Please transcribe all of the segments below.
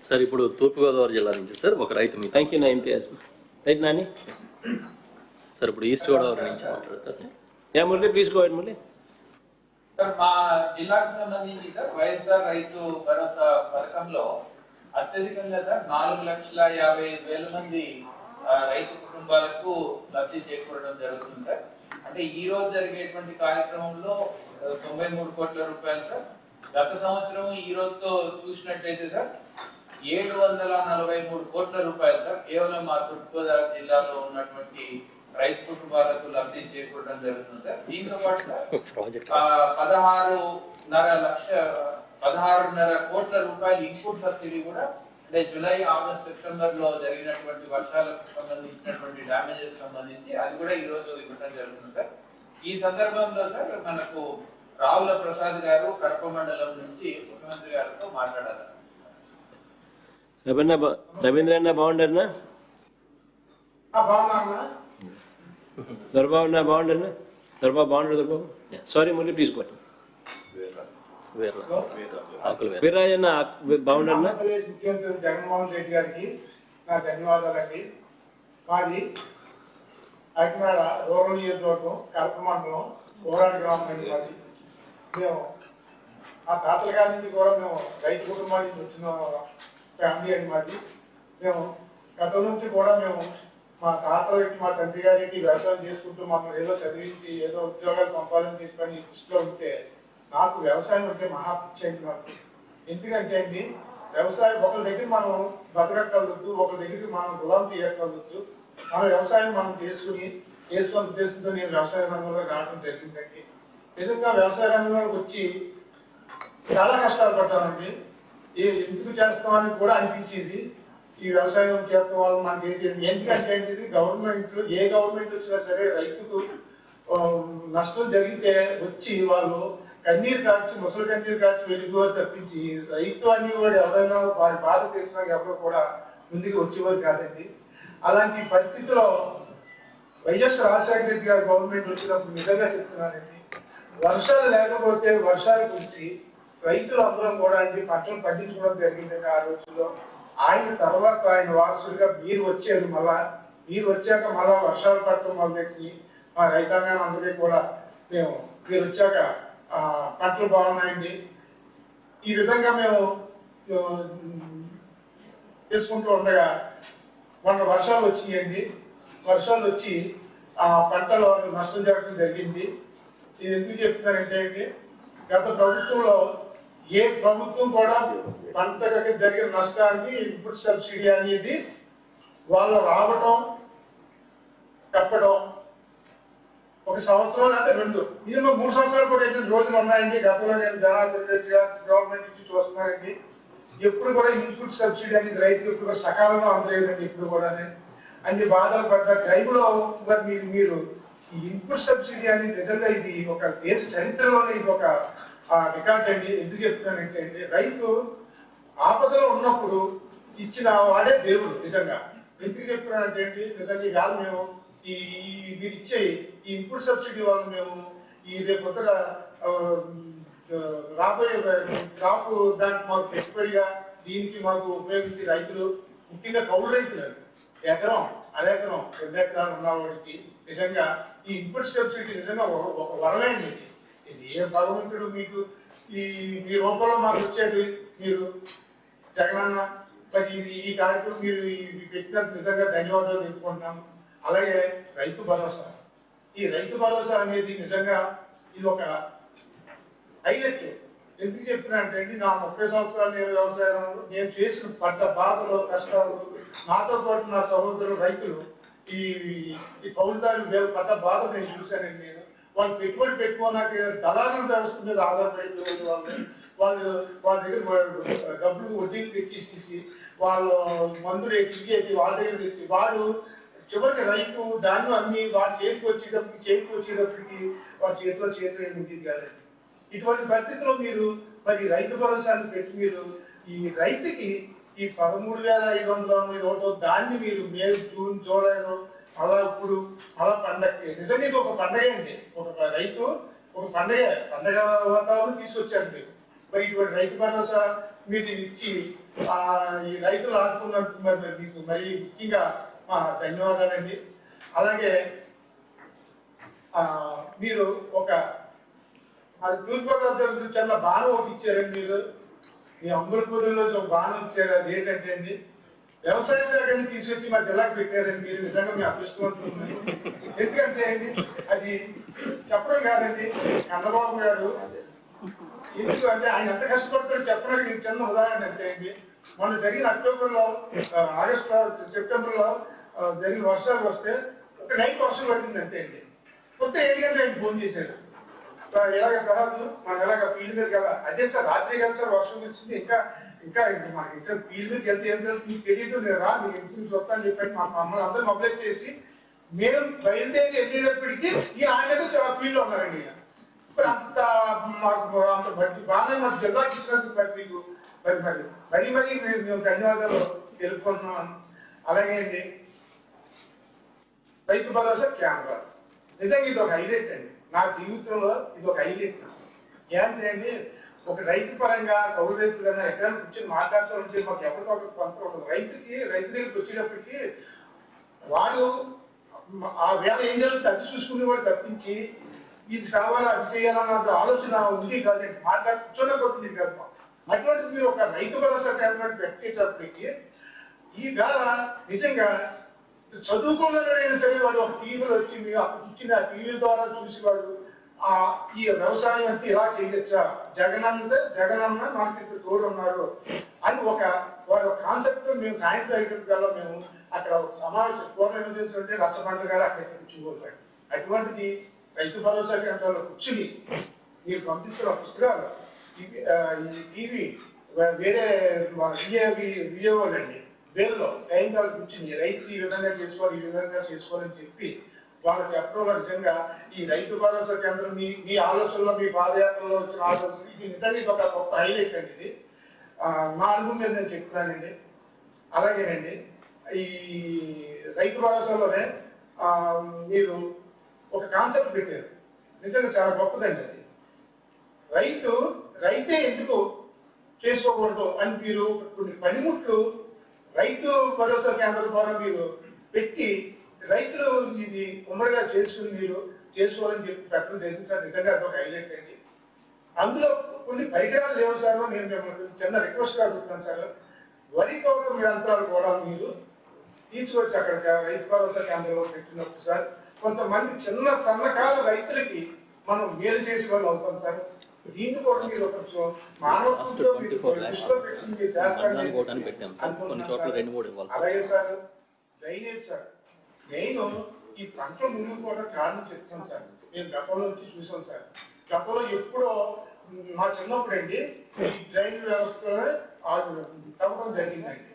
Sir ఇప్పుడు తూర్పుగోదావరి జిల్లా నుంచి సార్ ఒక రైతు మీ థ్యాంక్ యూ నా ఇంతియాజ్ రైట్ నాని. సార్ ఇప్పుడు ఈస్ట్ గోదావరి నుంచి మాట్లాడతారు sir. Yeah Murali please go head Murali. Sir మా జిల్లాకు సంబంధించి సార్ వైఎస్ఆర్ రైతు భరోసా పథకంలో అత్యధికంగా సార్ 4,55,000 మంది రైతు కుటుంబాలకు లబ్ధి చేకూరడం జరుగుతుంది సార్. అంటే ఈ రోజు జరిగేటువంటి కార్యక్రమంలో 93 కోట్ల రూపాయలు సార్. గత సంవత్సరం ఈ రోజుతో చూసినట్టయితే సార్ 743 కోట్ల రూపాయలు సార్ కేవలం మా తూర్పుగోదావరి జిల్లాలో ఉన్నటువంటి రైతు కుటుంబాలకు లబ్ధి చేకూరడం జరుగుతుంది సార్. దీంతో పాటు సార్ 16.5 కోట్ల రూపాయలు ఇన్పుట్ సబ్సిడీ కూడా అంటే జూలై, ఆగస్ట్, సెప్టెంబర్ లో జరిగినటువంటి వర్షాలకు సంబంధించినటువంటి డ్యామేజెస్ సంబంధించి అది కూడా ఈ రోజు ఇవ్వడం జరుగుతుంది సార్. ఈ సందర్భంలో సార్ మనకు రావుల ప్రసాద్ గారు కడప మండలం నుంచి ముఖ్యమంత్రి గారితో మాట్లాడారు. రవీంద్ర అన్న బాగుండన్నా? దొరబాబు అన్న బాగుండన్నా? దొరబాబు బాగుండరు? Dorababu sorry Murali please go. Veerraju అన్న బాగుండన్నా? ముఖ్యమంత్రి జగన్మోహన్ రెడ్డి గారికి నా ధన్యవాదాలండి. మాది కాకినాడ రూరల్ నియోజకవర్గం కడప మండలం కోరాడు గ్రామం అండి. మాది మేము ఆ తాతల గారి నుంచి కూడా మేము రైతు కుటుంబాల నుంచి వచ్చిన ఫ్యామిలీ అండి మాది. మేము గతం నుంచి కూడా మేము మా తాతలకి మా తండ్రి గారికి వ్యవసాయం చేసుకుంటూ మమ్మల్ని ఏదో చదివించి ఏదో ఉద్యోగాలు పంపాలని తీసుకొని ఈ దృష్టిలో ఉంటే నాకు వ్యవసాయం అంటే మహా పిచ్చి అండి నాకు. ఎందుకంటే అండి వ్యవసాయం ఒకరి దగ్గర మనం బతకగలుగుతూ ఒకరి దగ్గరికి మనం గులాం తీయగలుగుతూ మన వ్యవసాయం మనం చేసుకుని ఉద్దేశంతో నేను వ్యవసాయ రంగంలో రావడం జరిగిందండి. నిజంగా వ్యవసాయ రంగంలోకి వచ్చి చాలా కష్టాలు పడ్డానండి. ఎందుకు చేస్తామని కూడా అనిపించింది. ఈ వ్యవసాయం చేస్తాం వల్ల మనకి ఎందుకంటే ఇది గవర్నమెంట్ ఏ గవర్నమెంట్ వచ్చినా సరే రైతుకు నష్టం జరిగితే వచ్చి వాళ్ళు కన్నీరు కాచి ముసలి కన్నీరు కాచి వెళ్ళిపో తప్పించి రైతు అని కూడా ఎవరైనా వారి బాధ తెలిసినా ఎవరు కూడా ముందుకు వచ్చేవారు కాదండి. అలాంటి పరిస్థితిలో వైఎస్ రాజశేఖర రెడ్డి గారి గవర్నమెంట్ వచ్చినప్పుడు నిజంగా చెప్తున్నానండి, వర్షాలు లేకపోతే వర్షాలు కురిసి రైతులు అందరం కూడా అండి పంటలు పండించుకోవడం జరిగిందండి. ఆ రోజుల్లో ఆయన తర్వాత ఆయన వారసుడిగా మీరు వచ్చారు. మీరు వచ్చాక మళ్ళా వర్షాలు పడటం మొదలెట్టి మా రైతాంగాన్ని అందరికీ కూడా మీరు వచ్చాక పంటలు బాగున్నాయండి. ఈ విధంగా మేము చేసుకుంటూ ఉండగా మొన్న వర్షాలు వచ్చినాయండి. వర్షాలు వచ్చి ఆ పంటలో నష్టం జరగడం జరిగింది. ఇది ఎందుకు చెప్తున్నారంటే అండి, గత ప్రభుత్వంలో ఏ ప్రభుత్వం కూడా పంటకి జరిగిన నష్టానికి ఇన్పుట్ సబ్సిడీ అనేది వాళ్ళు రావటం కప్పడం ఒక సంవత్సరం లేకపోతే 2 మినిమం 3 సంవత్సరాలు కూడా అయితే రోజులు ఉన్నాయండి. గతంలో నేను జనార్దన్ రెడ్డి గారు గవర్నమెంట్ నుంచి చూస్తున్నానండి. ఎప్పుడు కూడా ఇన్పుట్ సబ్సిడీ అనేది రైతులు ఇప్పుడు సకాలంలో అందలేదండి. ఇప్పుడు కూడా అన్ని బాధలు పడ్డ టైంలో మరి మీరు ఈ ఇన్పుట్ సబ్సిడీ అనేది నిజంగా ఇది ఒక దేశ చరిత్రలోనే ఇది ఒక రికార్డ్ అండి. ఎందుకు చెప్తున్నానంటే అండి, రైతు ఆపదలో ఉన్నప్పుడు ఇచ్చిన వాడే దేవుడు. నిజంగా ఎందుకు చెప్తున్నానంటే అండి, నిజంగా ఇవాళ మేము మీరు ఇచ్చే ఈ ఇన్పుట్ సబ్సిడీ వాళ్ళు మేము ఈ రేపు కొత్తగా రాబోయే క్రాప్ దానికి మాకు పెట్టుబడిగా దీనికి మాకు ఉపయోగించి రైతులు ముఖ్యంగా కౌలు రైతులు ఎకరం అరెకరం 2 ఎకరాలు ఉన్నవాడికి నిజంగా ఈ ఇన్పుట్ సబ్సిడీ నిజంగా ఒక వరమైంది. ఇది ఏ భగవంతుడు మీకు మీ రూపంలో మాకు వచ్చేది. మీరు జగనన్న మరి ఈ కార్యక్రమం మీరు పెట్టినందుకు నిజంగా ధన్యవాదాలు చెప్పుకుంటున్నాము. అలాగే రైతు భరోసా, ఈ రైతు భరోసా అనేది నిజంగా ఇది ఒక హైలైట్. ఎందుకు చెప్తున్నా అంటే అండి, నా 30 సంవత్సరాలు నేను వ్యవసాయంలో నేను చేసిన పడ్డ బాధలు కష్టాలు, నాతో పాటు నా సహోదరులు రైతులు ఈ కౌలుదారులు పడ్డ బాధలు నేను చూశానండి. నేను వాళ్ళు పెట్టుబడి పెట్టుకోనాక దళారుల వ్యవస్థ మీద ఆధారపడిన వాళ్ళ దగ్గర డబ్బులు వడ్డీలు తెచ్చేసేసి వాళ్ళు మందులు ఎట్టి వాళ్ళ దగ్గర తెచ్చి వాడు చివరికి రైతు దాన్ని అమ్మి వాడి చేతికి వచ్చేటప్పటికి వాడి చేతిలో ఉంటుంది కాదండి. ఇటువంటి పరిస్థితుల్లో మీరు మరి రైతు భరోసాన్ని పెట్టి మీరు ఈ రైతుకి ఈ 13,500 దాన్ని మీరు మే, జూన్, జూలైలో అలా ఇప్పుడు అలా పండగకి నిజంగా ఇది ఒక పండగ అండి. ఒక రైతు ఒక పండగ వాతావరణం తీసుకొచ్చారు. మీరు మరి ఇటువంటి రైతు భరోసా మీరు ఇచ్చి ఈ రైతులు ఆదుకున్నందుకు మరి మీకు మరి ముఖ్యంగా మా ధన్యవాదాలండి. అలాగే మీరు ఒక అది తూర్పుగోదావరి చిన్న బాణం ఒకటి ఇచ్చారండి. మీరు మీ అమృత పొద్దులో ఒక బాణం ఇచ్చారు. అది ఏంటంటే అండి, వ్యవసాయ శాఖని తీసుకొచ్చి మా జిల్లాకు పెట్టారండి. మీరు నిజంగా మీ అదృష్టవంతులు. ఎందుకంటే అండి అది చెప్పడం కాదండి, చంద్రబాబు గారు ఎందుకు అంటే ఆయన ఎంత కష్టపడతాడో చెప్పడానికి మీకు చిన్న ఉదాహరణ అంటే అండి, మొన్న జరిగిన అక్టోబర్లో ఆగస్టులో సెప్టెంబర్లో జరిగిన వర్షాలు వస్తే ఒక నైట్ వర్షం పడింది అంతే అండి. కొత్త 7 గంటలు ఆయన ఫోన్ చేశారు, ఇలాగ కాదు మనం ఎలాగ ఫీల్డ్ మీద కదా. అదే సార్ రాత్రి కదా సార్ వర్షం వచ్చింది, ఇంకా ఇంకా మాకు ఇంకా ఫీల్డ్ మీదకి వెళ్తే ఏం సార్ మీకు తెలియదు, నేను రా మీకు ఇంటి నుంచి వస్తాను చెప్పండి. మా మమ్మల్ని అందరూ మొబైల్ చేసి మేము బయలుదేరి వెళ్ళేటప్పటికీ ఈ ఆయన ఫీల్డ్ లో ఉన్నారండి. మరి అంత మాకు అంత మంచి బాగానే మాకు జిల్లాకి ఇచ్చినందుకు మరి మీకు మరి మేము ధన్యవాదాలు తెలుపుకుంటున్నాం. అలాగే అండి రైతు భరోసా కెమెరా నిజంగా ఇది ఒక హైలైట్ అండి. నా జీవితంలో ఇది ఒక హైలైట్. ఏంటంటే ఒక రైతు పరంగా కౌలు రైతు కన్నా ఎక్కడైనా కూర్చొని మాట్లాడుతూ ఉంటే మాకు ఎప్పటికొకటి కొంత ఉండదు. రైతు దగ్గరికి వచ్చేటప్పటికి వాడు ఆ వేళ ఏం జరుగుతుంది అది చూసుకునేవాడు తప్పించి ఇది కావాలా అది చేయాలన్న ఆలోచన ఉంది కాదండి. మాట్లాడి కూర్చోలేకపోతుంది కదా. అటువంటిది మీరు ఒక రైతు భరోసా కేంద్రాన్ని పెట్టేటప్పటికి ఈ వేళ నిజంగా చదువుకోలేడైనా సరే వాడు ఒక టీవీలో వచ్చి మీరు అప్పుడు ఇచ్చిన టీవీ ద్వారా చూసేవాడు ఈ వ్యవసాయం అంటే ఇలా చేయొచ్చా, జగనన్న మనకి ఇప్పుడు తోడున్నారు అని వారి కాన్సెప్ట్ తో మేము సాయంత్రం అయ్యేటప్పుడు మేము అక్కడ ఒక సమావేశం కోరంటే రచ్చబండ గారు అక్కడ కూర్చుకోవాలి. అటువంటిది రైతు భరోసా కేంద్రాల్లో కూర్చుని మీరు పంపిస్తున్న పుస్తకాలు ఈ టీవీ వేరే విజయవాడండి వేరులో టైం కాదు కూర్చుని రైతు ఈ విధంగా చేసుకోవాలి ఈ విధంగా చేసుకోవాలని చెప్పి వాళ్ళకి చెప్పడం నిజంగా ఈ రైతు భరోసా కేంద్రం మీ ఆలోచనలో మీ పాదయాత్రలో వచ్చిన ఆలోచన ఇది నిజంగా ఇది ఒక గొప్ప హైలైట్ అండి. ఇది మా అనుభవం మీద నేను చెప్తున్నానండి. అలాగేనండి ఈ రైతు భరోసాలోనే మీరు ఒక కాన్సెప్ట్ పెట్టారు, నిజంగా చాలా గొప్పదండి. అది రైతే ఎందుకు చేసుకోకూడదు అని మీరు కొన్ని పనిముట్లు రైతు భరోసా కేంద్రం ద్వారా మీరు పెట్టి రైతులు ఇది ఉమ్మడిగా చేసుకుని మీరు చేసుకోవాలని చెప్పి పెట్టడం జరిగింది సార్. నిజంగా అదొక హైలైట్ అండి. అందులో కొన్ని పరికరాలు లేవు సార్. నేను మిమ్మల్ని చిన్న రిక్వెస్ట్ అడుగుతున్నాను సార్, వరి కోత యంత్రాలు కూడా మీరు తీసుకొచ్చి అక్కడ రైతు భరోసా కేంద్రంలో పెట్టినప్పుడు సార్ కొంతమంది చిన్న సన్నకాల రైతులకి మనం మేలు చేసే వాళ్ళు అవుతాం సార్. దీన్ని కూడా మీరు కొంచెం మానవత్వంతో అలాగే సార్ డ్రైనేజ్ సార్ నేను ఈ పంటలు మునిగిపోవడం కారణం చెప్తాను సార్. నేను గతంలో నుంచి చూసాను సార్. గతంలో ఎప్పుడో మా చిన్నప్పుడు అండి ఈ డ్రైనేజ్ వ్యవస్థలో తవ్వడం జరిగిందండి.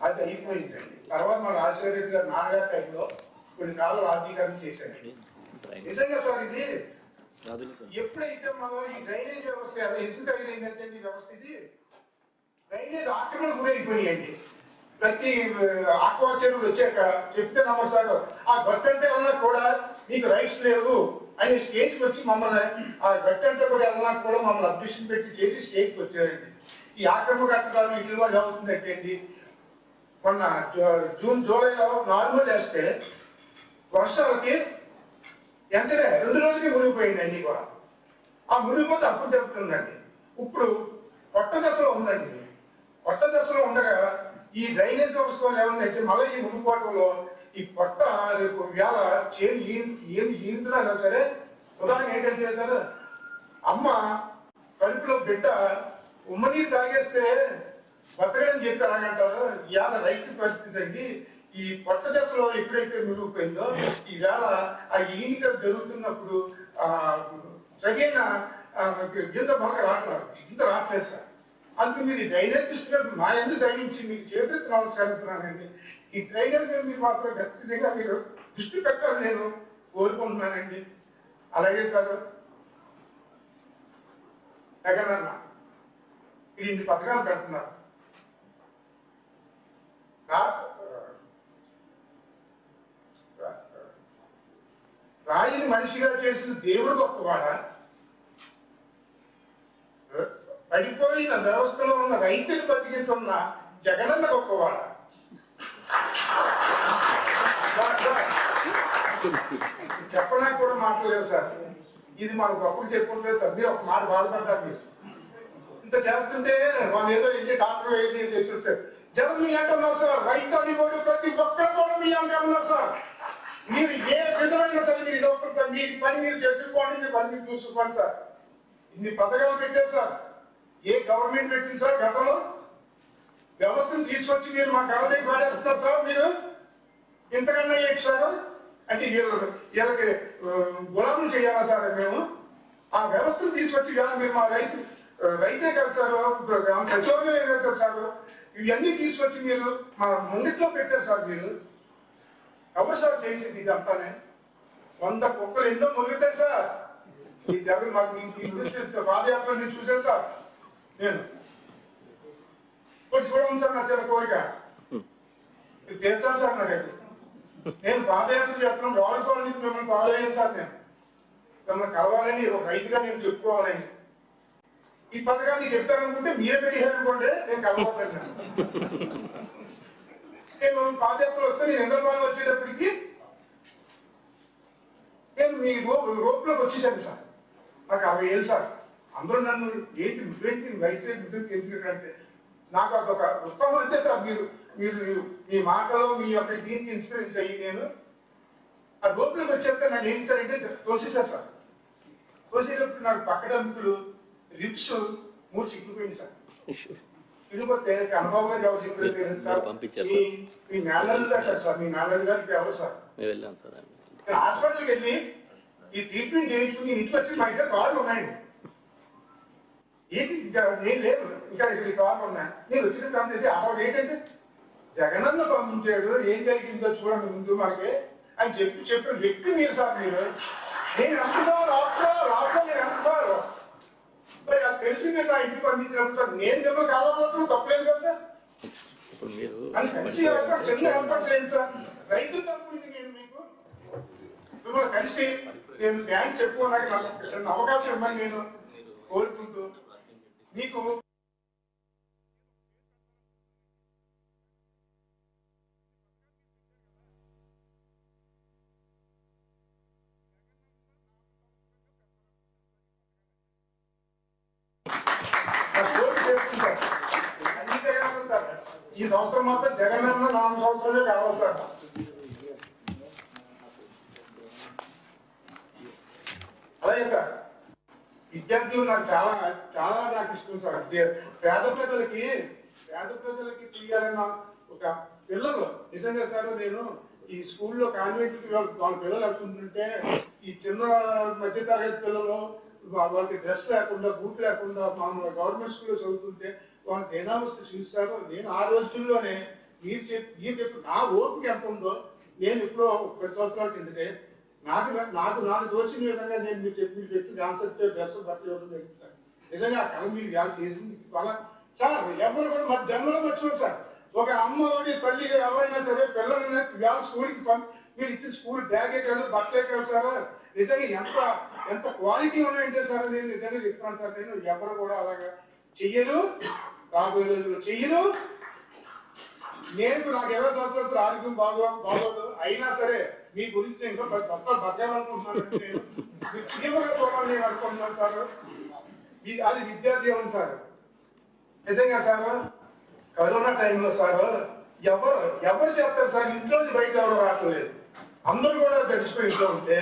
అది అయిపోయిందండి. తర్వాత మా రాజశేఖర రెడ్డి గారు నాన్నగారి టైంలో కొన్ని కాలం ఆర్థికరణ చేశారండి. నిజంగా సార్ ఇది ఎప్పుడైతే మనం ఈ డ్రైనేజ్ వ్యవస్థ ఎందుకు అయిపోయిందంటే ఈ వ్యవస్థ ఇది డ్రైనేజ్ ఆక్రమణ గురైపోయాయండి. ప్రతి ఆక్వా చెరువులు వచ్చాక చెప్తే నమ్మసారు ఆ గట్టంటే వల్ల కూడా మీకు రైట్స్ లేవు అని స్టేజ్కి వచ్చి మమ్మల్ని ఆ గట్టంటే కూడా వెళ్ళినా కూడా మమ్మల్ని అబ్జెక్షన్ పెట్టి చేసి స్టేజ్కి వచ్చారండి. ఈ ఆక్రమణ కట్టడాలు ఇట్ల వల్ల అవుతుందంటే మొన్న జూన్ జూలైలో నార్మల్ వేస్తే వర్షాలకి వెంటనే 2 రోజులకి మునిగిపోయింది అన్ని కూడా. ఆ మునిగిపోతే అప్పుడు చెప్తుందండి. ఇప్పుడు కొత్త దశలో ఉందండి. కొత్త దశలో ఉండగా ఈ డ్రైనేజ్ వ్యవస్థ వల్ల ఏముందంటే మళ్ళీ ఈ మునిగిపోవటంలో ఈ పొట్ట రేపు వేళ ఏం ఈంతున్నా సరే ఉదాహరణ ఏంటంటే సార్ అమ్మ కడుపులో బిడ్డ ఉమ్మనీరు తాగేస్తే బతకడని చెప్పి అలాగంటారు. ఇవాళ రైతు పరిస్థితి అండి. ఈ కొత్త దశలో ఎప్పుడైతే మునిగిపోయిందో ఈ వేళ ఆ ఈనిక జరుగుతున్నప్పుడు సరైన గింత మొలక రావట్లేదు, గింత రావట్లేదు సార్. అందుకు మీరు డ్రైనేజ్ చూస్తున్నప్పుడు మా ఎందుకు దయించి మీకు చేతులకు నమస్కరిస్తున్నానండి. ఈ డ్రైనేజ్ మీద మీరు మాత్రం ఖచ్చితంగా మీరు దృష్టి పెట్టాలని నేను కోరుకుంటున్నానండి. అలాగే సార్ జగనన్న మీరు ఇన్ని పథకాలు పెడుతున్నారు. రాయిని మనిషిగా చేసిన దేవుడు గొప్పవాడా? పడిపోయిన వ్యవస్థలో ఉన్న రైతులు బతికిస్తున్న జగనన్న గొప్పవాడ. చెప్పడానికి కూడా మాట్లాడలేదు సార్. ఇది మాకు గొప్పలు చెప్పుకుంటలేదు సార్. మీరు ఒక మాట బాధపడ్డారు. మీరు ఇంత చేస్తుంటే వాళ్ళు ఏదో వెళ్ళి డాక్టర్ వెళ్ళి చెప్తుంటారు. జనం మీ అంటున్నారు సార్. రైతు అని కూడా ప్రతి ఒక్కరు కూడా మీ అంటున్నారు సార్. మీరు ఏ విధమైన సరే మీరు ఇది ఒక్కరు సార్. మీ పని మీరు చేసుకోండి, మీ పని మీరు చూసుకోండి సార్. ఇన్ని పథకాలు పెట్టారు సార్. ఏ గవర్నమెంట్ పెట్టింది సార్ గతంలో? వ్యవస్థను తీసుకొచ్చి మీరు మా కళ పాడేస్తున్నారు సార్. మీరు ఇంతకన్నా ఇచ్చారు అంటే వీళ్ళకి గులాములు చేయాలా సార్ మేము? ఆ వ్యవస్థను తీసుకొచ్చి మీరు మా రైతే కదా సార్, సచివాలయం కదా సార్, ఇవన్నీ తీసుకొచ్చి మీరు మా ముంగిట్లో పెట్టారు సార్. మీరు ఎవరు సార్ చేసింది ఇదంతానే? 100 కుక్కలు ఎన్నో మొలుగుతాయి సార్. ఈ దగ్గర మాకు పాదయాత్ర నేను చూశాను సార్. నేను కొంచెం కూడా ఉంది సార్. నా చిన్న కోరిక తీర్చాలి సార్. నాకైతే నేను పాదయాత్ర చేస్తున్నాను. రావులపాలెం నుంచి మిమ్మల్ని ఫాలో అయ్యాను సార్. నేను మిమ్మల్ని కలవాలని ఒక రైతుగా నేను చెప్పుకోవాలని ఈ పథకాన్ని చెప్తారనుకుంటే మీరే పెట్టేయాలనుకోండి. నేను కలవతాను. నేను పాదయాత్రలు వస్తే నేను ఇంద్రపాలెం వచ్చేటప్పటికి నేను మీ రోడ్లోకి వచ్చేసాను సార్. నాకు 60 ఏళ్ళు సార్. అందరూ నన్ను ఏంటి నువ్వేంటి వయసు ఎందుకంటే నాకు అదొక ఉత్సాహం అంతే సార్. మీరు మీ మాటలో మీ యొక్క దీనికి ఇన్స్పిరెన్స్ అయ్యి నేను ఆ రోడ్లోకి వచ్చేస్తే నాకు ఏంటి సార్ అంటే తోసేసారు సార్. తోసేటప్పుడు నాకు పక్కడంపులు రిప్స్ 3 చిక్కుపోయింది సార్. తిరుపతి అనుభవంగా ఎవరు చెప్పారు సార్? మీ మేనల్ గారు సార్. మీ మేనల్ గారికి ఎవరు సార్? హాస్పిటల్కి వెళ్ళి ఈ ట్రీట్మెంట్ చేయించుకుని ఇంటికి వచ్చి మా ఇంట్లో కార్లు ఉన్నాయండి. ఏంటి నేను లేదు ఇంకా ఇక్కడ కార్లు ఉన్నాయి. నేను వచ్చినప్పుడు అలా ఏంటంటే జగనన్న పంపించాడు, ఏం జరిగిందో చూడండి ముందు మనకి అని చెప్పిన వ్యక్తి మీరు సార్. మీరు నేను ఎంత సార్ రాష్ట్రం నేను ఎంత సార్ మరి అది తెలిసి మీరు నా ఇంటికి పంపించినప్పుడు సార్ నేను జన్మ కావాలన్నప్పుడు తప్పలేదు కదా సార్. అని కలిసి చిన్న ఏర్పాటు చేయండి సార్. రైతు తరఫున నేను మీకు మిమ్మల్ని కలిసి నేను థ్యాంక్స్ చెప్పుకోవడానికి నాకు చిన్న అవకాశం ఇవ్వమని నేను కోరుకుంటూ మీకు ఈ సంవత్సరం మాత్రం జగనన్న 4 సంవత్సరాలే కావాలి సార్. అలాగే సార్ విద్యార్థులు నాకు చాలా నాకు ఇష్టం సార్. పేద ప్రజలకి తీయాలన్న ఒక పిల్లలు నిజంగా సార్. నేను ఈ స్కూల్లో కాన్వెంట్కి వాళ్ళ పిల్లలు వెళ్తుంటే ఈ చిన్న మధ్య తరగతి పిల్లలు వాళ్ళకి డ్రెస్ లేకుండా బూట్ లేకుండా మనం గవర్నమెంట్ స్కూల్లో చదువుతుంటే వాళ్ళకి దేనావస్థ చూస్తారు. నేను ఆ రోజుల్లోనే మీరు చెప్పి నా ఓపిక ఎంత ఉందో నేను ఎప్పుడో 10 సంవత్సరాల కిందటే నాకు తోచిన విధంగా నేను మీరు చెప్పి ఆన్సర్ డ్రెస్ బట్టి ఇవ్వడం జరిగింది సార్. నిజంగా ఆ కళ మీరు వ్యాధి చేసింది వాళ్ళ సార్. ఎవరు కూడా మా జన్మలో మర్చిపోరు సార్. ఒక అమ్మఒడి తల్లి ఎవరైనా సరే పిల్లల్ని వ్యాధ స్కూల్కి మీరు ఇచ్చిన స్కూల్ బ్యాగే కాదు బట్టలే కాదు సార్. నిజంగా ఎంత క్వాలిటీ ఉన్నాయంటే సార్ నేను నిజంగా చెప్తాను సార్. నేను ఎవరు కూడా అలాగా చెయ్యరు, రాబోయే రోజులు చెయ్యరు. నేను నాకు 20 సంవత్సరాలు ఆరోగ్యం బాగోదు అయినా సరే మీ గురించి నేను ఇంకా 10 సంవత్సరాలు బతకాలనుకుంటున్నాను. నేను మీరు చిన్నగా పోవాలని నేను అనుకుంటున్నాను సార్. అది విద్యార్థి సార్. నిజంగా సార్ కరోనా టైంలో సార్ ఎవరు చెప్తారు సార్? ఇంట్లో బయట ఎవరు రావట్లేదు. అందరూ కూడా తెలిసిపోయి ఇంట్లో ఉంటే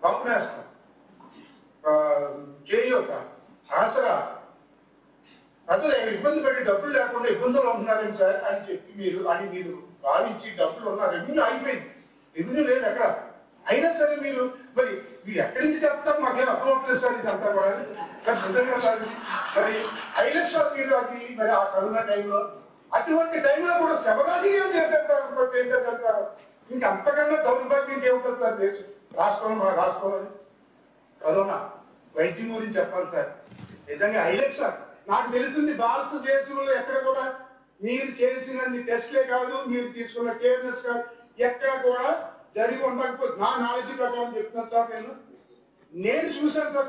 రావునేస్తాం చేయూత ఆసరా అసలు ఇబ్బంది పెట్టి డబ్బులు లేకుండా ఇబ్బందులు ఉంటున్నారని సార్ అని చెప్పి మీరు భావించి డబ్బులు ఉన్న రెవెన్యూ అయిపోయింది. రెవెన్యూ లేదు ఎక్కడ. అయినా సరే మీరు ఎక్కడి నుంచి చేస్తారు మాకేం అర్థం అవట్లేదు సార్. ఇదంతా కూడా నిజంగా సార్ మరి హైలైట్ సార్ మీరు అది మరి ఆ కరోనా టైంలో అటువంటి టైంలో కూడా శవరాజకీయం చేశారు సార్. ఇంకా అంతకన్నా దౌర్భాగ్యం ఇంకేముంటుంది సార్ మన రాష్ట్రంలో కరోనా వైద్యం గురించి చెప్పాలి సార్. నిజంగా హైలైట్ సార్. నాకు తెలిసింది భారతదేశంలో ఎక్కడ కూడా మీరు చేసినన్ని టెస్ట్లే కాదు, మీరు తీసుకున్న కేర్నెస్ కాదు, ఎక్కడ కూడా జరిగి ఉండకపోతే నా నాలెడ్జ్ ప్రకారం చెప్తున్నాను సార్. నేను చూశాను సార్.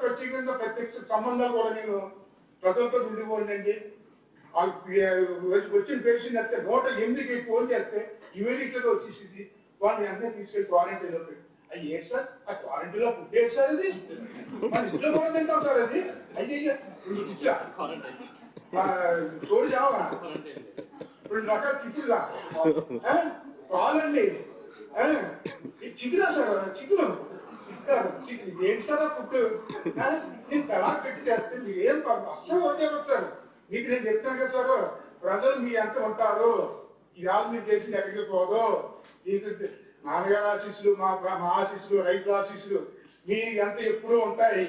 ప్రత్యక్ష సంబంధాలు కూడా నేను ప్రజలతో ఉండిపోండి. వచ్చిన పేషెంట్ వస్తే 108కి ఫోన్ చేస్తే ఇమీడియట్ గా వచ్చేసింది. వాళ్ళని వెంటనే తీసుకెళ్లి క్వారంటైన్ లో పెట్టి అది ఏంటి సార్, ఆ క్వారంటైన్ లో ఫుడ్ ఏంటి సార్, అది మన ఇంట్లో కూడా తింటాం సార్, అది అయ్యే తోడు చావా 2 రకాల చిక్కుడుగా పాలండి, చిక్కుడా సార్, చిక్కులు ఏంటి సార్ ఆ ఫుడ్ నేను తలా పెట్టి చేస్తే మీరు ఏం అస్సలు ఓకే సార్. మీకు నేను చెప్తాను కదా సార్, ప్రజలు మీ ఎంత ఉంటారు, ఇవాళ మీరు చేసింది ఎక్కడికి పోదు. నాన్నగారి ఆశీస్సులు, మా ఆశీస్సులు, రైతుల ఆశీస్సులు మీ ఎంత ఎప్పుడూ ఉంటాయి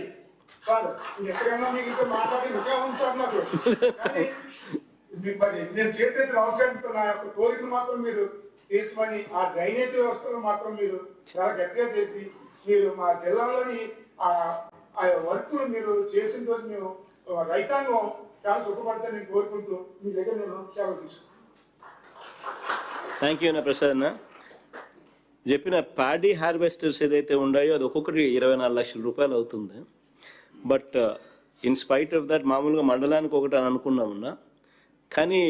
సార్. ఎక్కడైనా మీకు ఇంకా మాట్లాడి ఇంకా ఉంది సార్ నాకు. కానీ మరి నేను చేసే అవసరం నా యొక్క కోరికను మాత్రం మీరు తీర్చమని, ఆ డ్రైనేజ్ వ్యవస్థను మాత్రం మీరు చాలా గట్టిగా చేసి మీరు మా జిల్లాలోని ఆ వర్క్ మీరు చేసిన రోజు మేము రైతాంగం చాలా సుఖపడతాను నేను కోరుకుంటూ మీ దగ్గర నేను సేవ తీసుకుంటాను. థ్యాంక్ యూ అన్న ప్రసాద్ అన్న. చెప్పిన ప్యాడీ హార్వెస్టర్స్ ఏదైతే ఉన్నాయో అది ఒక్కొక్కటి 24 లక్షల రూపాయలు అవుతుంది. But in spite of that మామూలుగా మండలానికి ఒకటి అని అనుకున్నామన్నా, కానీ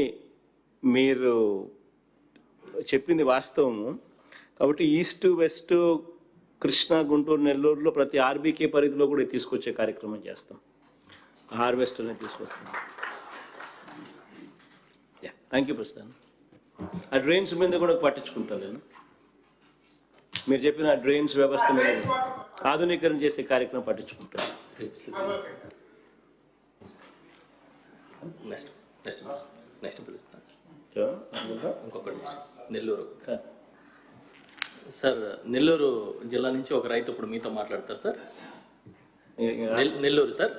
మీరు చెప్పింది వాస్తవము. కాబట్టి ఈస్ట్ వెస్ట్ కృష్ణా, గుంటూరు, నెల్లూరులో ప్రతి ఆర్బీకే పరిధిలో కూడా తీసుకొచ్చే కార్యక్రమం చేస్తాం. హార్వెస్టర్ని తీసుకొస్తాం. Thank you Prasad. ఆ డ్రైన్స్ మీద కూడా పట్టించుకుంటాను నేను. మీరు చెప్పిన డ్రైన్స్ వ్యవస్థ మీద ఆధునీకరణ చేసే కార్యక్రమం పట్టించుకుంటాను. నెక్స్ట్ పిలుస్తాను ఇంకొకటి. నెల్లూరు సార్, నెల్లూరు జిల్లా నుంచి ఒక రైతు ఇప్పుడు మీతో మాట్లాడతారు sir. Nellore sir.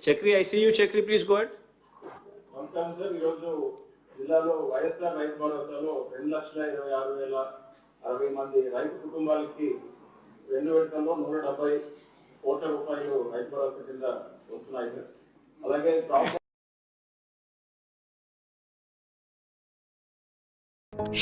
Chakri, I see you. Chakri, please go ahead. నమస్కారం సార్. ఈరోజు జిల్లాలో వైఎస్ఆర్ రైతు భరోసాలో 2,26,060 మంది రైతు కుటుంబాలకి 2 విడతల్లో 170 కోట్ల రూపాయలు రైతు భరోసా కింద వస్తున్నాయి సార్. అలాగే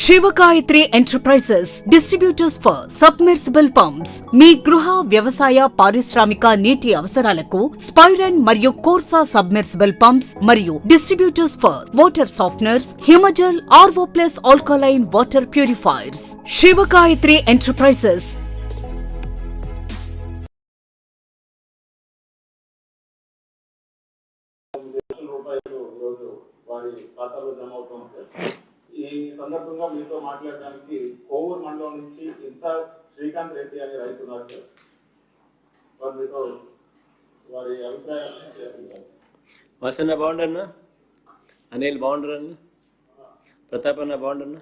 Shivagayatri enterprises distributors for submersible pumps. మీ గృహ, వ్యవసాయ, పారిశ్రామిక నీటి అవసరాలకు స్పైరన్ మరియు కోర్సా సబ్మెర్సిబుల్ పంప్స్ మరియు distributors for water softeners, Himajal, RO plus alkaline water purifiers. Shivagayatri enterprises. రూపాయలు ఈరోజు వారి ఖాతాలో జమ అవుతుంది సార్. ఈ సందర్భంగా మీతో మాట్లాడడానికి కోవూరు మండలం నుంచి ఇంత శ్రీకాంత్ రెడ్డి అనే రైతు ఉన్నారు సార్. వారు మీతో వారి అభిప్రాయాలు. వాసన్న బాగుండన్నా, అనిల్ బాగుండరన్నా, ప్రతాప్ అన్న బాగుండన్నా.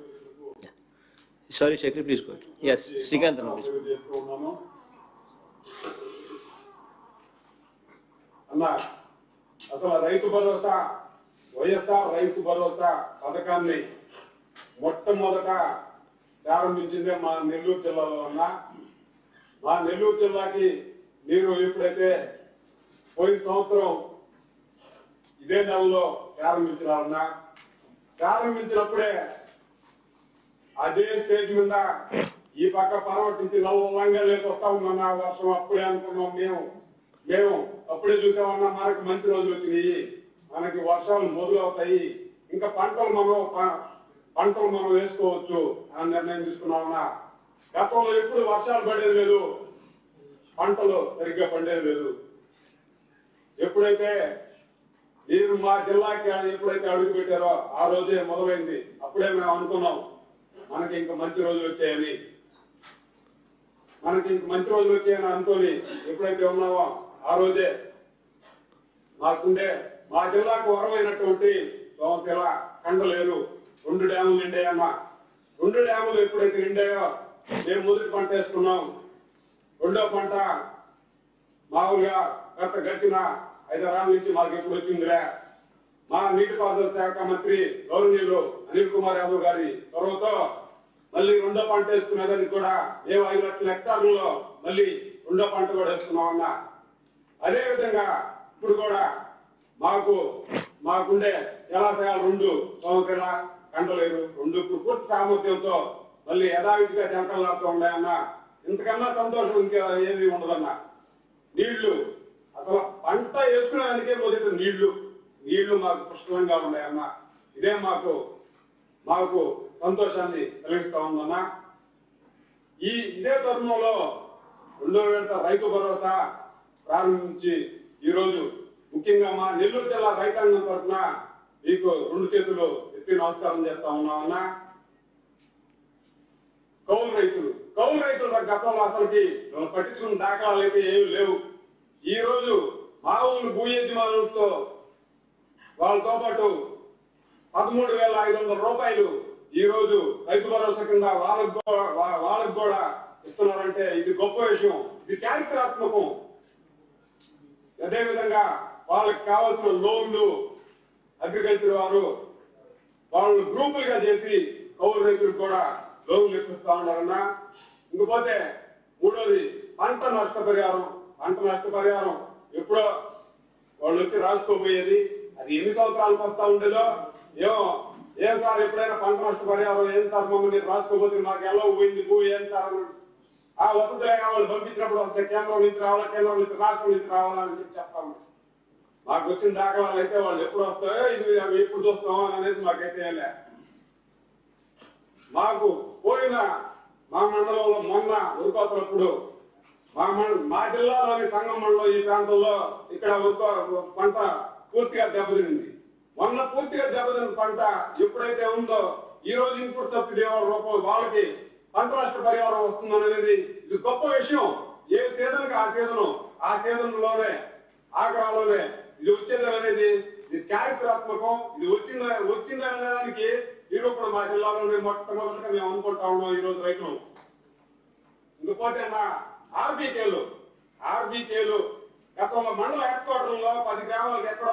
Sorry Chakri, please go. Yes, Srikanth అన్న ప్లీజ్. అన్న, అసలు రైతు భరోసా, వైఎస్ఆర్ రైతు భరోసా పథకాన్ని మొట్టమొదట ప్రారంభించిందే మా నెల్లూరు జిల్లాలో ఉన్న. మా నెల్లూరు జిల్లాకి మీరు ఎప్పుడైతే పోయిన సంవత్సరం ఇదే నెలలో ప్రారంభించినారన్నా, ప్రారంభించినప్పుడే అదే స్టేజ్ మీద ఈ పక్క పర్వటించి నల్లంగా లేకొస్తా ఉందన్న వర్షం. అప్పుడే అనుకున్నాం మేము అప్పుడే చూసామన్నా మనకు మంచి రోజులు వచ్చినాయి, మనకి వర్షాలు మొదలవుతాయి, ఇంకా పంటలు మనం వేసుకోవచ్చు అని నిర్ణయం తీసుకున్నామన్నా. గతంలో ఎప్పుడు వర్షాలు పడేది లేదు, పంటలు సరిగ్గా పండేది లేదు. ఎప్పుడైతే మీరు మా జిల్లాకి ఎప్పుడైతే అడుగు పెట్టారో ఆ రోజే మొదలైంది. అప్పుడే మేము అనుకున్నాం మనకి ఇంకా మంచి రోజులు వచ్చాయని. అనుకొని ఎప్పుడైతే ఉన్నామో ఆ రోజే మా జిల్లాకు వరమైనటువంటి సోమశిల, కండలేరు 2 డ్యాములు నిండాయన్న. 2 డ్యాములు ఎప్పుడైతే నిండాయో మేము మొదటి పంట వేసుకున్నాం. రెండో పంట మామూలుగా గడిచిన 5 ఏళ్ల నుంచి మాకు ఎప్పుడు వచ్చిందిలే. మా నీటిపారుదల శాఖ మంత్రి గౌరవనీయులు అనిల్ కుమార్ యాదవ్ గారి చొరవతో మళ్ళీ రెండో పంట వేసుకునేదానికి కూడా మేము 5 లక్షల హెక్టార్లలో మళ్ళీ రెండో పంట కూడా వేసుకున్నామన్నా. అదే విధంగా ఇప్పుడు కూడా మాకుండే జలాశయాలు 2, సోమశిల, కండలేరు 2 పూర్తి సామర్థ్యంతో మళ్ళీ యథావిధిగా జంటలాడుతూ ఉన్నాయన్నా. ఇంతకన్నా సంతోషం ఇంకా ఏది ఉండదన్నా. నీళ్లు అసలు పంట వేసుకునేదానికే మొదటి నీళ్లు మాకు పుష్కలంగా ఉన్నాయన్న. ఇదే మాకు సంతోషాన్ని కలిగిస్తా ఉందన్న. ఇదే తరుణంలో 2వ విడత రైతు భరోసా ప్రారంభించి ఈరోజు ముఖ్యంగా మా నెల్లూరు జిల్లా రైతాంగం తరఫున మీకు 2 చేతులు ఎత్తి నమస్కారం చేస్తా ఉన్నామన్నా. కౌలు రైతుల గతంలో అసలుకి పట్టించుకున్న దాఖలాలు అయితే ఏమి లేవు. ఈ రోజు మా ఊరు భూ యజమానులతో వాళ్ళతో పాటు 13,500 రూపాయలు ఈ రోజు రైతు భరోసా కింద వాళ్ళకు కూడా ఇస్తున్నారంటే ఇది గొప్ప విషయం, ఇది చారిత్రాత్మకం. అదేవిధంగా వాళ్ళకి కావాల్సిన లోన్లు అగ్రికల్చర్ వారు వాళ్ళు గ్రూపులుగా చేసి కౌలు రైతులకు కూడా లోన్లు ఇప్పిస్తా ఉన్నారన్నా. ఇంకపోతే 3వది పంట నష్టపరిహారం ఎప్పుడో వాళ్ళు వచ్చి రాసుకోబోయేది, అది ఎన్ని సంవత్సరాలకు వస్తా ఉండేదో ఏం సార్ ఎప్పుడైనా పంట నష్టపరిహారం ఏం సార్ మమ్మల్ని రాసుకోబోతే మాకు ఎలా పోయింది భూ ఏం సార్ ఆ వసతులే వాళ్ళు పంపించినప్పుడు వస్తే కేంద్రం నుంచి రావాలా, కేంద్రం నుంచి రాష్ట్రం నుంచి రావాలని చెప్పి చెప్తాము. మాకు వచ్చిన దాఖలాలు అయితే వాళ్ళు ఎప్పుడు వస్తాయో ఇది ఎప్పుడు చూస్తామో అనేది మాకైతే లే. మాకు పోయిన మా మండలంలో మొన్న ఉరుకోతలప్పుడు మా జిల్లాలోని సంగం మండలం ఈ ప్రాంతంలో ఇక్కడ పంట పూర్తిగా దెబ్బతింది. మొన్న పూర్తిగా దెబ్బతిన్న పంట ఎప్పుడైతే ఉందో ఈ రోజు ఇన్పుట్ సబ్సిడీ రూపంలో వాళ్ళకి పంట నష్ట పరిహారం వస్తుందనేది ఇది గొప్ప విషయం. ఏ సీజన్కి ఆ సీజన్ లోనే ఆగ్రహాలోనే ఇది వచ్చేది అనేది ఇది చారిత్రాత్మకం. ఇది వచ్చిందనే దానికి ఇప్పుడు మా జిల్లాలోనే మొట్టమొదటిగా మేము అనుకుంటా ఉన్నాం ఈ రోజు రైతులు. ఇంకపోతే ఆర్బీకేలు గతంలో మండల హెడ్ క్వార్టర్లో 10 గ్రామాలకు ఎక్కడ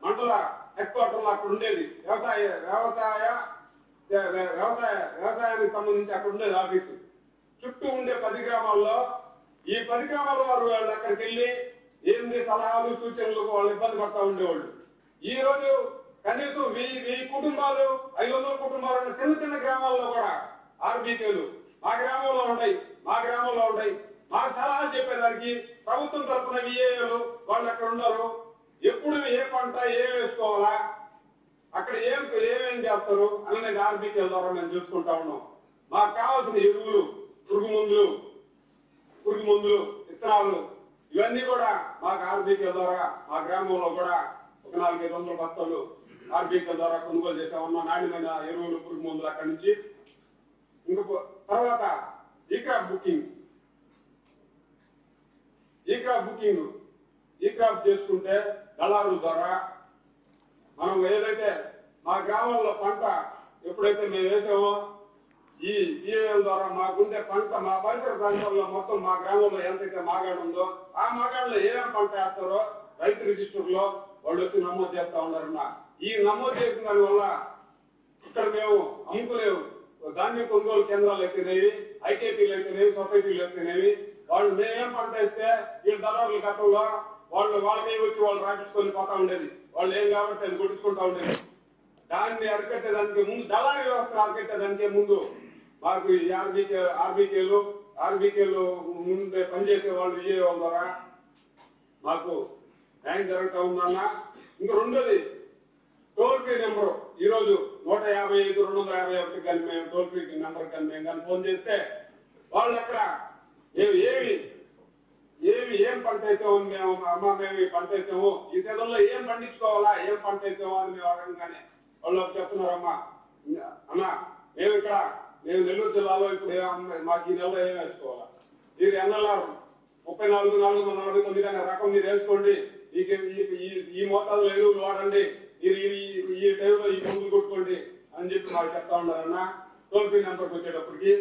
మండల హెడ్ క్వార్టర్లో అక్కడ ఉండేది వ్యవసాయానికి సంబంధించి అక్కడ ఉండేది ఆఫీసు. చుట్టూ ఉండే 10 గ్రామాల్లో ఈ 10 గ్రామాల వారు వాళ్ళు అక్కడికి వెళ్ళి ఏంటి సలహాలు సూచనలు వాళ్ళు ఇబ్బంది పడతా ఉండేవాళ్ళు. ఈ రోజు కనీసం 1000 కుటుంబాలు 500 కుటుంబాలు ఉన్న చిన్న గ్రామాల్లో కూడా ఆర్బీకేలు మా గ్రామంలో ఉంటాయి. మాకు సలహాలు చెప్పేదానికి ప్రభుత్వం తరఫున విఏలు వాళ్ళు అక్కడ ఉన్నారు. ఎప్పుడు ఏ పంట ఏం వేసుకోవాలా, అక్కడ ఏమేం చేస్తారు అనేది ఆర్బీకేల ద్వారా మేము చూసుకుంటా ఉన్నాం. మాకు కావాల్సిన ఎరువులు, పురుగు మందులు, విత్తనాలు ఇవన్నీ కూడా మాకు ఆర్బీకేల ద్వారా మా గ్రామంలో కూడా ఒక 400-500 బస్తాలు ఆర్బీకేల ద్వారా కొనుగోలు చేసామన్నా. నాణ్యమైన ఎరువులు, పురుగు మందులు అక్కడి నుంచి. ఇంకొక తర్వాత ఈ క్రాప్ చేసుకుంటే దళారుల ద్వారా మనం ఏదైతే మా గ్రామంలో పంట ఎప్పుడైతే మేము వేసామో ఈ బిఏఎల్ ద్వారా మాకుండే పంట మా పరిసర ప్రాంతాల్లో మొత్తం మా గ్రామంలో ఎంతైతే మాగాడు ఉందో ఆ మాగాడులో ఏమేమి పంట వేస్తారో రైతు రిజిస్టర్ లో వాళ్ళు వచ్చి నమోదు చేస్తా ఉన్నారన్న. ఈ నమోదు చేసిన దాని వల్ల ఇక్కడ మేము అమ్ముకునేవు ధాన్యం కొనుగోలు కేంద్రాలు అయితేనేవి, ఐకేపీలు అయితేనేవి, సొసైటీలు అయితేనేవి వాళ్ళు మేమేం పంట వేస్తే వీళ్ళు దళారుల గతంలో వాళ్ళకే వచ్చి వాళ్ళు రాపించుకొని పోతా ఉండేది. వాళ్ళు ఏం కాబట్టి అది కొట్టించుకుంటా ఉండేది. దాన్ని అరికట్టేదానికి ముందు దళారీ వ్యవస్థను అరికట్టేదానికే ముందు మాకు ఈ ఆర్బీకేలు ముందే పనిచేసే వాళ్ళు విజయ ద్వారా మాకు న్యాయం జరుగుతూ ఉందన్న. ఇంకా 2వది టోల్ ఫ్రీ నెంబరు. ఈ రోజు 155-251 కానీ మేము టోల్ ఫ్రీ నెంబర్ కానీ మేము కానీ ఫోన్ చేస్తే వాళ్ళు అక్కడ ఏం పంట వేసాము మేము మేము పంట వేసాము ఈ సీజన్లో ఏం పండించుకోవాలా, ఏం పంట వేసాము అని మేము అడగంగానే వాళ్ళు చెప్తున్నారమ్మా అన్నా మేము నెల్లూరు జిల్లాలో ఇప్పుడు మాకు ఈ నెలలో ఏం వేసుకోవాలా, మీరు ఎన్ఎల్ఆర్ 34,449 అనే రకం మీరు వేసుకోండి, ఈ మోతాదులో ఎరువులు వాడండి, మీరు ఈ టైంలో ఈ మందులు కొట్టుకోండి అని చెప్పి మాకు చెప్తా ఉన్నారన్న. టోల్ ఫ్రీ నెంబర్కి వచ్చేటప్పటికి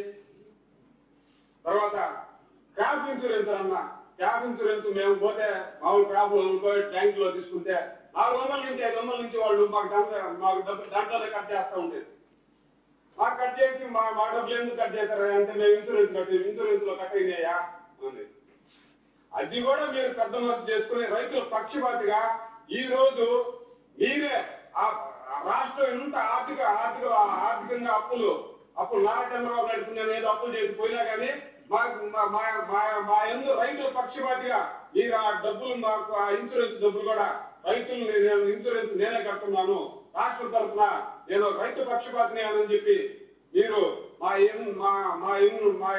తర్వాత క్రాప్ ఇన్సూరెన్స్ అన్న. క్రాప్ ఇన్సూరెన్స్ మేము పోతే మామూలు క్రాప్ ట్యాంక్ లో తీసుకుంటే 400 నుంచి 500 నుంచి వాళ్ళు మాకు దాంట్లోనే కట్ చేస్తూ ఉండేది. మాకు కట్ చేసి మా డబ్బులు ఎందుకు కట్ చేశారు అంటే మేము ఇన్సూరెన్స్ లో కట్ అయినాయా అని. అది కూడా మీరు పెద్ద మనసు చేసుకుని రైతుల పక్షపాతిగా ఈ రోజు మీరే రాష్ట్రం ఎంత ఆర్థికంగా అప్పులు నారా చంద్రబాబు నాయుడు నేను ఏదో అప్పులు చేసి పోయినా కానీ మా ఎందు రైతుల పక్షపాతిగా మీరు ఆ డబ్బులు మాకు ఆ ఇన్సూరెన్స్ డబ్బులు కూడా రైతులు నేను ఇన్సూరెన్స్ నేనే కడుతున్నాను, రాష్ట్రం తరఫున నేను రైతు పక్షపాతిని అని చెప్పి మీరు మా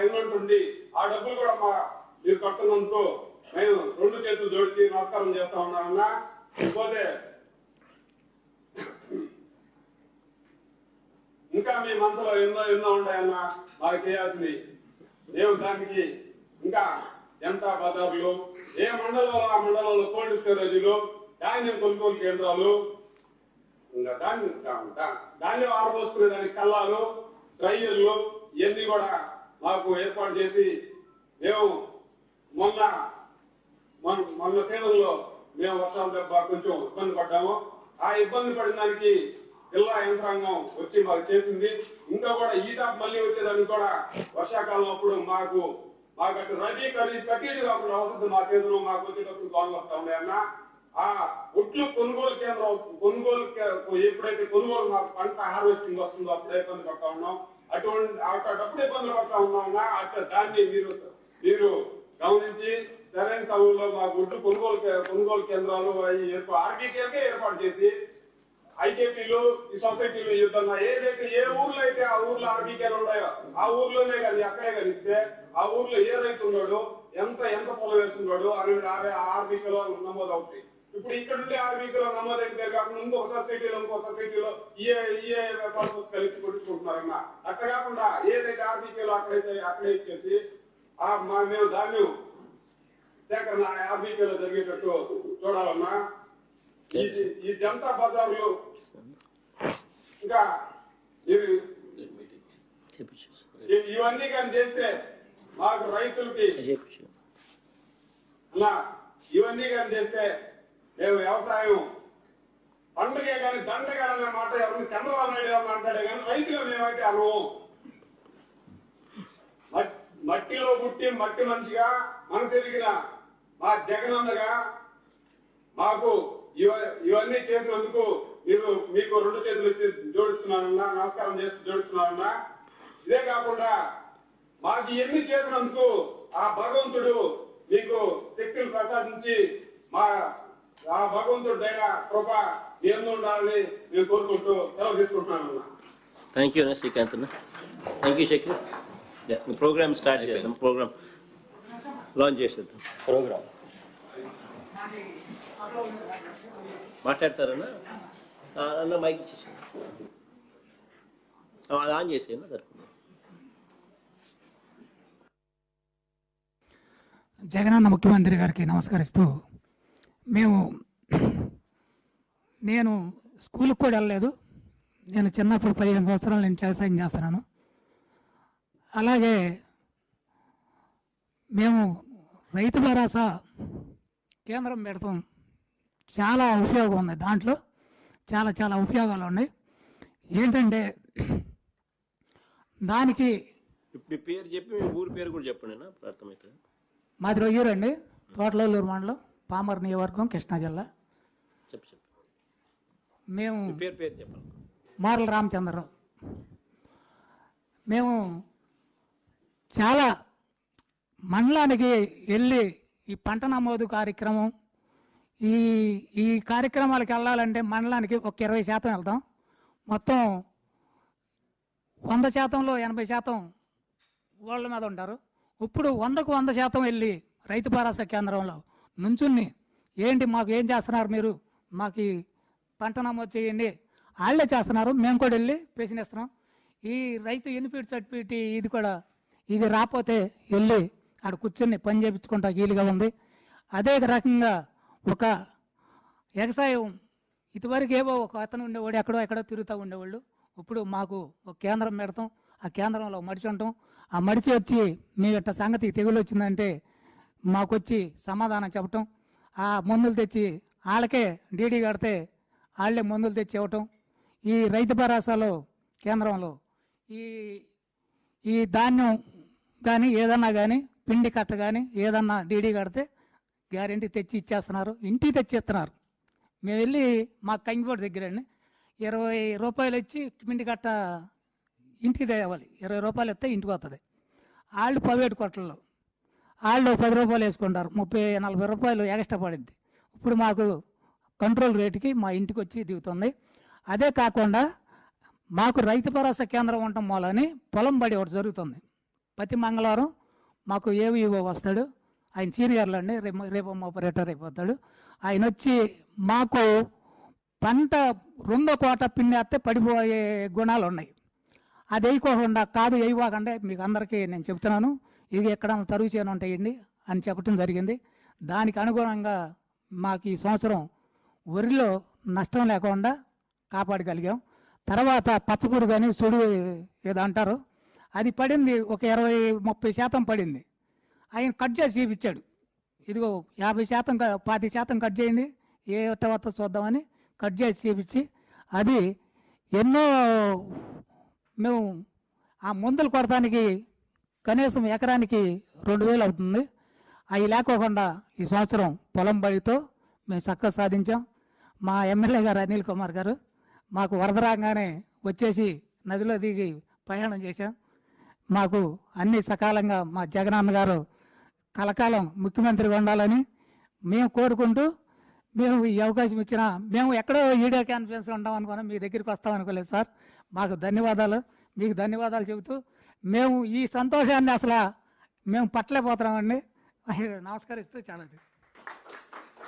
ఎన్నుంటుండి ఆ డబ్బులు కూడా మీరు కడుతున్నందుకు మేము 2 చేతులు జోడించి నమస్కారం చేస్తా ఉన్నామన్నా. పోతే ఇంకా మీ మనసులో ఎన్నో ఉన్నాయన్నా మాకు చేయాల్సింది. మేము దానికి ఇంకా జనతా బజార్లు, ఏ మండలంలో ఆ మండలంలో కోల్డ్ స్టోరేజీలు, ధాన్యం కొనుగోలు కేంద్రాలు, ఇంకా ధాన్యం ఆరబోసుకునే దానికి కల్లాలు, డ్రైయర్లు ఇవన్నీ కూడా మాకు ఏర్పాటు చేసి మేము మొన్న సీజన్లో మేము వర్షాల దెబ్బ కొంచెం ఇబ్బంది పడ్డాము. ఆ ఇబ్బంది పడిన దానికి జిల్లా యంత్రాంగం వచ్చి మాకు చేసింది. ఇంకా కూడా ఈత మళ్ళీ వచ్చేదానికి కూడా వర్షాకాలం అప్పుడు మాకు అటు రబీ కటీలు కాకుండా అవసరం మా చేతులు మాకు వచ్చేటప్పుడు దోమలు వస్తా ఉన్నాయన్న. ఆ ఒట్లు కొనుగోలు కేంద్రం ఎప్పుడైతే కొనుగోలు మాకు పంట హార్వెస్టింగ్ వస్తుందో అప్పుడే ఇబ్బంది పడతా ఉన్నాం. అప్పుడు ఇబ్బందులు పడతా ఉన్నామన్నా. అట్లా దాన్ని మీరు గమనించి సరైన సమయంలో మా గుడ్డు కొనుగోలు కేంద్రాలు ఆర్బీకేకే ఏర్పాటు చేసి ఐకేపీలు ఈ సొసైటీలు యుద్ధంగా ఏదైతే ఏ ఊర్లో అయితే ఆ ఊర్లో ఆర్బీకేలు ఉన్నాయో ఆ ఊర్లోనే కానీ అక్కడే కలిస్తే ఆ ఊర్లో ఏ రైతు ఉన్నాడు, ఎంత పొలం వేస్తున్నాడు అనేది ఆర్బీకేలో నమోదు అవుతాయి. ఇప్పుడు ఇక్కడ ఉండే ఆర్బీకేలో నమోదైన పేరు కాకుండా ఇంకో సొసైటీలో ఏ పర్పస్ కలిసి కొట్టుకుంటున్నారన్న. అట్లా కాకుండా ఏదైతే ఆర్బీకేలో అక్కడే ఇచ్చేసి మేము ధాన్యం సేకరణ ఆర్బీకేలో జరిగేటట్టు చూడాలన్నా. ఈ జనతా బజార్లు ఇంకా ఇవన్నీ కానీ చేస్తే మాకు రైతులకి అన్నా, ఇవన్నీ కానీ చేస్తే మేము వ్యవసాయం పండుగే కానీ దండగానే మాట ఎవరిని చంద్రబాబు నాయుడు ఎవరు అంటాడే కానీ రైతులు మేమైతే అనము. మట్టిలో పుట్టి మట్టి మనిషిగా మన తిరిగిన మా జగనన్నగా మాకు ఇవన్నీ చేసినందుకు మీకు 2 చేతులు ఇచ్చి జోడిస్తున్నానన్నా, నమస్కారం చేసి జోడిస్తున్నానన్నా. ఇదే కాకుండా మాకు ఇవన్నీ చేసినందుకు ఆ భగవంతుడు మీకు శక్తులు ప్రసాదించి ఆ భగవంతుడు దయ కృప ఎందు ఉండాలని మేము కోరుకుంటూ సెలవు తీసుకుంటున్నానన్నా. థ్యాంక్ యూ శ్రీకాంత్ అన్న. Thank you Shakti. Program start చేద్దాం. ప్రోగ్రామ్ లాంచ్ చేసేద్దాం. ప్రోగ్రామ్ మాట్లాడతారన్నా? అన్న మైక్ ఇచ్చేసి అది ఆన్ చేసేయన్నా సరే. జగనన్న ముఖ్యమంత్రి గారికి నమస్కరిస్తూ, నేను స్కూల్కి కూడా వెళ్ళలేదు. నేను చిన్నప్పుడు 15 సంవత్సరాలు నేను వ్యవసాయం చేస్తున్నాను. అలాగే మేము రైతు భరోసా కేంద్రం పెడతాం. చాలా ఉపయోగం ఉంది దాంట్లో, చాలా ఉపయోగాలు ఉన్నాయి. ఏంటంటే దానికి ఇప్పుడు పేరు చెప్పి మీ ఊరి పేరు కూడా చెప్పండి నా అర్థమవుతుంది. మాది రొయ్యూరు అండి, తోటలూరు మండలం, పామర్ నియోజకవర్గం, కృష్ణా జిల్లా. చెప్పు. మేము పేరు చెప్పండి. మార్ల రామచంద్రరావు. మేము చాలా మండలానికి వెళ్ళి ఈ పంట నమోదు కార్యక్రమం, ఈ కార్యక్రమాలకు వెళ్ళాలంటే మండలానికి ఒక 20% వెళ్తాం. మొత్తం 100%లో 80% వాళ్ళ మీద ఉంటారు. ఇప్పుడు 100కు 100% వెళ్ళి రైతు భరోసా కేంద్రంలో నుంచుని ఏంటి మాకు ఏం చేస్తున్నారు మీరు, మాకు ఈ పంట నమోదు చేయండి. వాళ్ళే చేస్తున్నారు, మేము కూడా వెళ్ళి ప్రశ్నిస్తున్నాం. ఈ రైతు ఇన్పుట్ సర్టిఫికేట్ ఇది రాకపోతే వెళ్ళి ఆడ కూర్చొని పని చేయించుకుంటా వీలుగా ఉంది. అదే రకంగా ఒక వ్యవసాయం ఇదివరకు ఏవో ఒక అతను ఉండేవాడు, ఎక్కడో తిరుగుతూ ఉండేవాళ్ళు. ఇప్పుడు మాకు ఒక కేంద్రం పెడతాం, ఆ కేంద్రంలో మడిచి ఉంటాం. ఆ మడిచి వచ్చి మీ యొక్క సంగతి తెగులు వచ్చిందంటే మాకు వచ్చి సమాధానం చెప్పటం, ఆ మందులు తెచ్చి వాళ్ళకే డీడీ కడితే వాళ్ళే మందులు తెచ్చి ఇవ్వటం. ఈ రైతు భరోసాలో కేంద్రంలో ఈ ధాన్యం కానీ ఏదన్నా కానీ పిండి కట్ట కానీ ఏదన్నా డీడీ కడితే గ్యారెంటీ తెచ్చి ఇచ్చేస్తున్నారు, ఇంటికి తెచ్చి ఇస్తున్నారు. మేము వెళ్ళి మా కంగిపోటు దగ్గరండి 20 రూపాయలు ఇచ్చి పిండి కట్ట ఇంటికి తేవాలి. 20 రూపాయలు ఇస్తే ఇంటికి వస్తుంది. వాళ్ళు ప్రైవేట్ కొట్టల్లో వాళ్ళు 10 రూపాయలు వేసుకుంటారు, 30-40 రూపాయలు ఎక్స్ట్రా పడుద్ది. ఇప్పుడు మాకు కంట్రోల్ రేటుకి మా ఇంటికి వచ్చి దిగుతుంది. అదే కాకుండా మాకు రైతు భరోసా కేంద్రం ఉండటం మూలని పొలం బడి ఒకటి జరుగుతుంది. ప్రతి మంగళవారం మాకు ఏవీఓ వస్తాడు, ఆయన సీనియర్లు అండి, రేపు ఆపరేటర్ అయిపోతాడు. ఆయన వచ్చి మాకు పంట రెండో కోట పిన్నేస్తే పడిపోయే గుణాలు ఉన్నాయి. అది వేయకోకుండా కాదు, వేయవాకంటే మీకు అందరికీ నేను చెప్తున్నాను, ఇది ఎక్కడ తరుగు చేయను ఉంటాయండి అని చెప్పడం జరిగింది. దానికి అనుగుణంగా మాకు ఈ సంవత్సరం వరిలో నష్టం లేకుండా కాపాడగలిగాం. తర్వాత పచ్చపురుగు కానీ సుడు ఏదో అంటారు, అది పడింది, ఒక 20-30% పడింది. ఆయన కట్ చేసి చూపించాడు, ఇదిగో 50%, 20% కట్ చేయండి, ఏ తర్వాత చూద్దామని కట్ చేసి చూపించి, అది ఎన్నో మేము ఆ మందులు కొడటానికి కనీసం ఎకరానికి 2,000 అవుతుంది. అవి లేకోకుండా ఈ సంవత్సరం పొలం బడితో మేము చక్కగా సాధించాం. మా ఎమ్మెల్యే గారు అనిల్ కుమార్ గారు మాకు వరద రాగానే వచ్చేసి నదిలో దిగి ప్రయాణం చేశాం. మాకు అన్ని సకాలంగా మా జగనన్న గారు కలకాలం ముఖ్యమంత్రిగా ఉండాలని మేము కోరుకుంటూ, మేము ఈ అవకాశం ఇచ్చిన, మేము ఎక్కడో వీడియో కాన్ఫరెన్స్ ఉంటాం అనుకున్నా, మీ దగ్గరికి వస్తాం అనుకోలేదు సార్. మాకు ధన్యవాదాలు, మీకు ధన్యవాదాలు చెబుతూ మేము ఈ సంతోషాన్ని అసలు మేము పట్టలేకపోతున్నామండి. నమస్కరిస్తూ చాలా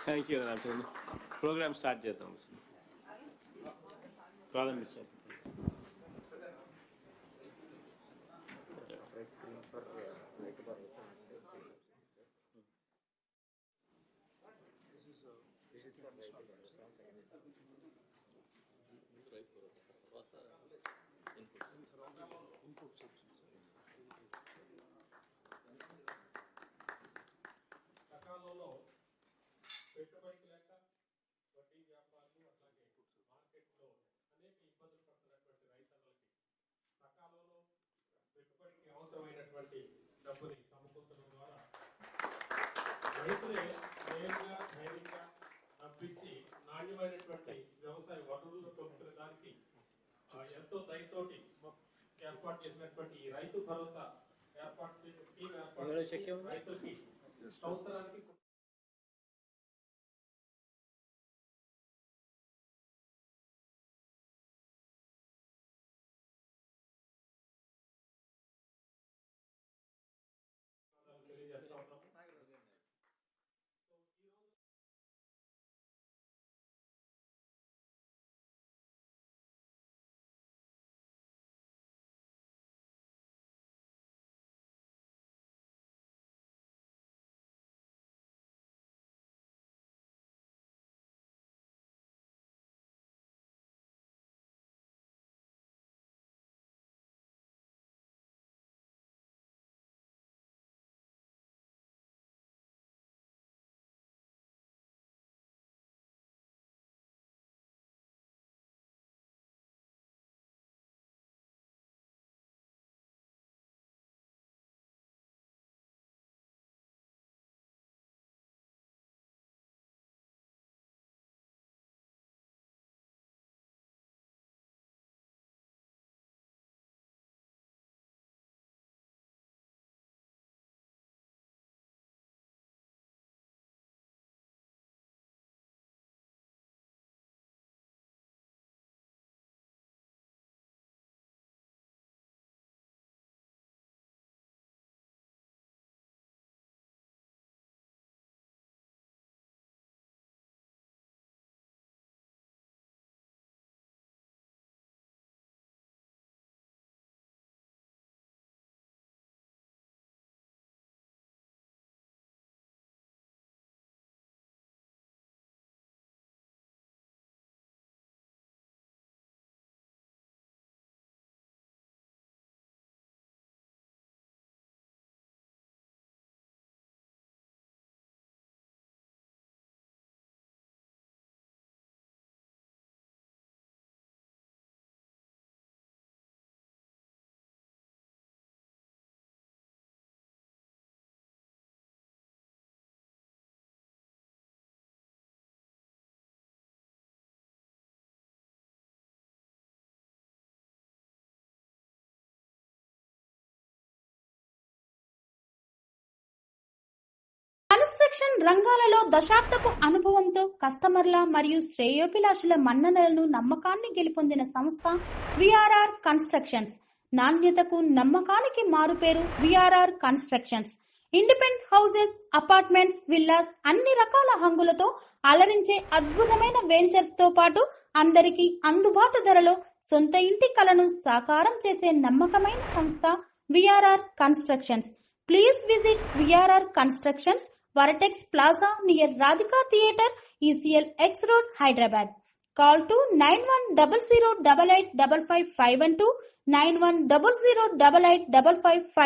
థ్యాంక్ యూ. ప్రోగ్రామ్ స్టార్ట్ చేద్దాం. ప్రారంభించాం. సకాలంలో పెట్టుబడికి లేక వడ్డీ వ్యాపారులు అట్లాగే మార్కెట్లో అనేక ఇబ్బందులు పడుతున్నటువంటి రైతన్నలకి సకాలంలో పెట్టుబడికి అవసరమైనటువంటి డబ్బుని సమకూర్చడం ద్వారా రైతులే స్వయంగా ధైర్యంగా డబ్బిచ్చి నాణ్యమైనటువంటి వ్యవసాయ వనరులను పొందుతున్న దానికి ఎంతో దయతోటి ఏర్పాటు చేసినటువంటి ఈ రైతు భరోసా ఏర్పాటు చేసిన స్కీమ్ ఏర్పాటు రైతులకి సంవత్సరానికి కన్స్ట్రక్షన్ రంగాలలో దశాబ్దపు అనుభవంతో కస్టమర్ల మరియు శ్రేయోభిలాషుల మన్ననలను నమ్మకాన్ని గెలుపొందిన సంస్థ విఆర్ఆర్ కన్స్ట్రక్షన్స్. నాణ్యతకు నమ్మకానికి మారుపేరు VRR constructions. Independent houses, apartments, villas అన్ని రకాల హంగులతో అలరించే అద్భుతమైన వెంచర్స్ తో పాటు అందరికీ అందుబాటు ధరలో సొంత ఇంటి కలను సాకారం చేసే నమ్మకమైన సంస్థ VRR constructions. Please visit VRR constructions, Varatex Plaza near Radhika Theatre, ECL X Road, Hyderabad. Call to 910088555512, 9100885555.